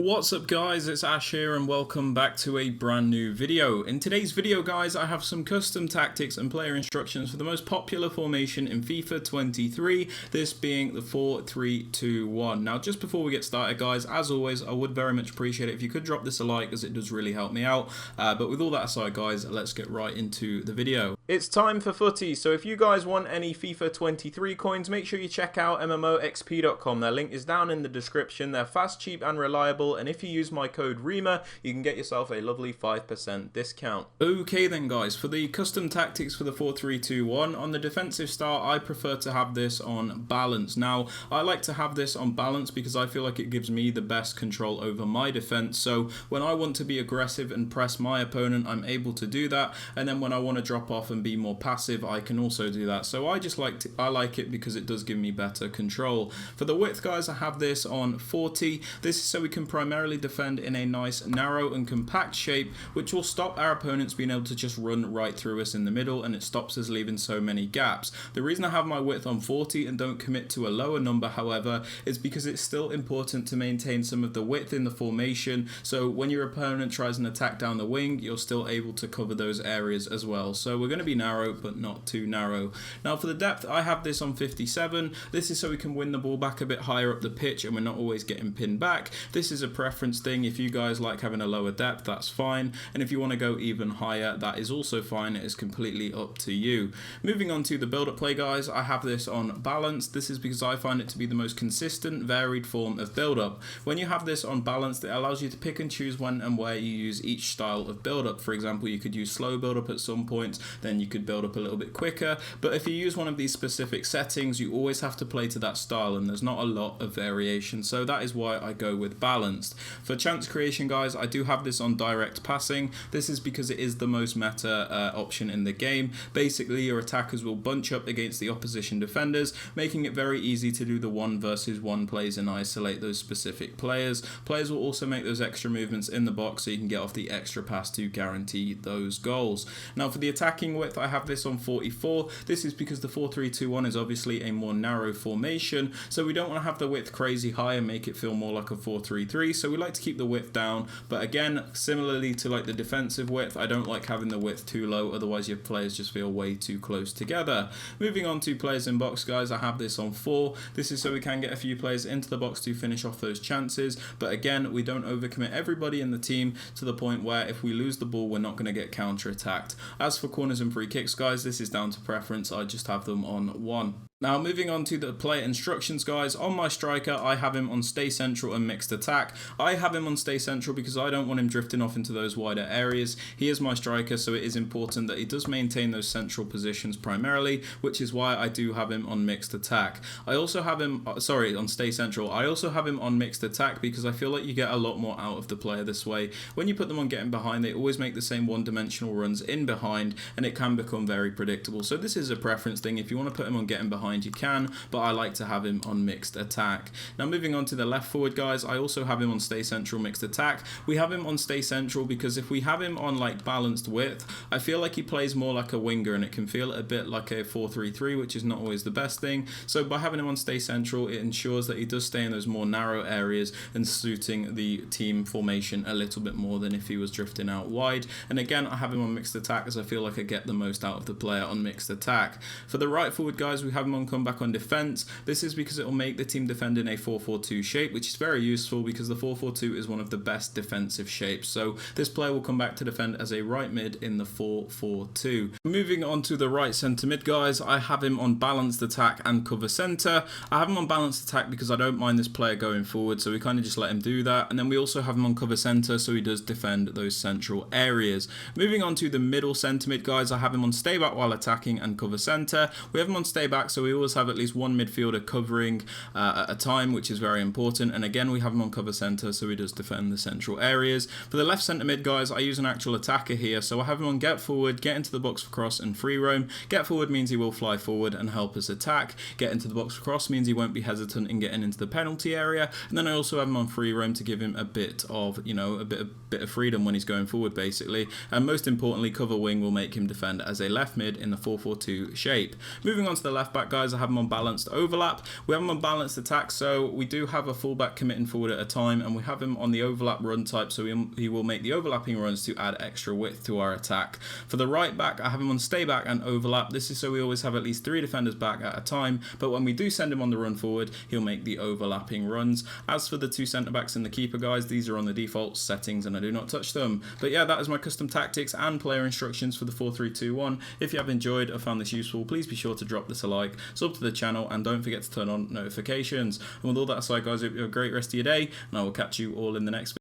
What's up guys, it's Ash here and welcome back to a brand new video. In today's video guys, I have some custom tactics and player instructions for the most popular formation in FIFA 23, this being the 4-3-2-1. Now just before we get started guys, as always, I would very much appreciate it if you could drop this a like as it does really help me out. But with all that aside guys, let's get right into the video. It's time for footy, so if you guys want any FIFA 23 coins, make sure you check out MMOXP.com. Their link is down in the description. They're fast, cheap and reliable, and if you use my code Rema, you can get yourself a lovely 5% discount. Okay then guys, for the custom tactics for the 4-3-2-1, on the defensive start, I prefer to have this on balance. Now, I like to have this on balance because I feel like it gives me the best control over my defense, so when I want to be aggressive and press my opponent, I'm able to do that, and then when I want to drop off and be more passive, I can also do that. So I like it because it does give me better control. For the width guys, I have this on 40. This is so we can primarily defend in a nice narrow and compact shape, which will stop our opponents being able to just run right through us in the middle, and it stops us leaving so many gaps. The reason I have my width on 40 and don't commit to a lower number however is because it's still important to maintain some of the width in the formation, so when your opponent tries an attack down the wing, you're still able to cover those areas as well. So we're going to be narrow but not too narrow. Now for the depth, I have this on 57. This is so we can win the ball back a bit higher up the pitch and we're not always getting pinned back. This is a preference thing. If you guys like having a lower depth, that's fine, and if you want to go even higher, that is also fine. It is completely up to you. Moving on to the build-up play guys, I have this on balance. This is because I find it to be the most consistent, varied form of build-up. When you have this on balance, it allows you to pick and choose when and where you use each style of build-up. For example, you could use slow build-up at some points, then you could build up a little bit quicker, but if you use one of these specific settings, you always have to play to that style, and there's not a lot of variation, so that is why I go with balanced. For chance creation guys, I do have this on direct passing. This is because it is the most meta option in the game. Basically, your attackers will bunch up against the opposition defenders, making it very easy to do the 1 versus 1 plays and isolate those specific players. Players will also make those extra movements in the box so you can get off the extra pass to guarantee those goals. Now for the attacking width, I have this on 44. This is because the 4-3-2-1 is obviously a more narrow formation, so we don't want to have the width crazy high and make it feel more like a 4-3-3, so we like to keep the width down, but again, similarly to like the defensive width, I don't like having the width too low, otherwise your players just feel way too close together. Moving on to players in box guys, I have this on 4. This is so we can get a few players into the box to finish off those chances, but again, we don't overcommit everybody in the team to the point where if we lose the ball, we're not going to get counter-attacked. As for corners and free kicks guys, this is down to preference. I just have them on 1. Now moving on to the player instructions guys, on my striker I have him on stay central and mixed attack. I have him on stay central because I don't want him drifting off into those wider areas. He is my striker, so it is important that he does maintain those central positions primarily, which is why I do have him on mixed attack. I also have him, on stay central. I also have him on mixed attack because I feel like you get a lot more out of the player this way. When you put them on getting behind, they always make the same one-dimensional runs in behind and it can become very predictable. So this is a preference thing. If you want to put him on getting behind, you can, but I like to have him on mixed attack. Now moving on to the left forward guys, I also have him on stay central mixed attack. We have him on stay central because if we have him on like balanced width, I feel like he plays more like a winger and it can feel a bit like a 4-3-3, which is not always the best thing. So by having him on stay central, it ensures that he does stay in those more narrow areas and suiting the team formation a little bit more than if he was drifting out wide. And again, I have him on mixed attack as I feel like I get the most out of the player on mixed attack. For the right forward guys, we have him on comeback on defense. This is because it will make the team defend in a 4-4-2 shape, which is very useful because the 4-4-2 is one of the best defensive shapes. So this player will come back to defend as a right mid in the 4-4-2. Moving on to the right centre mid guys, I have him on balanced attack and cover centre. I have him on balanced attack because I don't mind this player going forward, so we kind of just let him do that. And then we also have him on cover centre, so he does defend those central areas. Moving on to the middle centre mid guys, I have him on stay back while attacking and cover centre. We have him on stay back, so we always have at least one midfielder covering at a time, which is very important. And again, we have him on cover centre, so he does defend the central areas. For the left centre mid guys, I use an actual attacker here, so I have him on get forward, get into the box for cross and free roam. Get forward means he will fly forward and help us attack. Get into the box for cross means he won't be hesitant in getting into the penalty area. And then I also have him on free roam to give him a bit of, a bit of freedom when he's going forward basically. And most importantly, cover wing will make him defend as a left mid in the 4-4-2 shape. Moving on to the left back guys, guys, I have him on balanced overlap. We have him on balanced attack, so we do have a fullback committing forward at a time, and we have him on the overlap run type, so he will make the overlapping runs to add extra width to our attack. For the right back, I have him on stay back and overlap. This is so we always have at least 3 defenders back at a time, but when we do send him on the run forward, he'll make the overlapping runs. As for the 2 centre backs and the keeper, guys, these are on the default settings and I do not touch them. But yeah, that is my custom tactics and player instructions for the 4-3-2-1. If you have enjoyed or found this useful, please be sure to drop this a like, sub to the channel, and don't forget to turn on notifications. And with all that aside, guys, I hope you have a great rest of your day, and I will catch you all in the next video.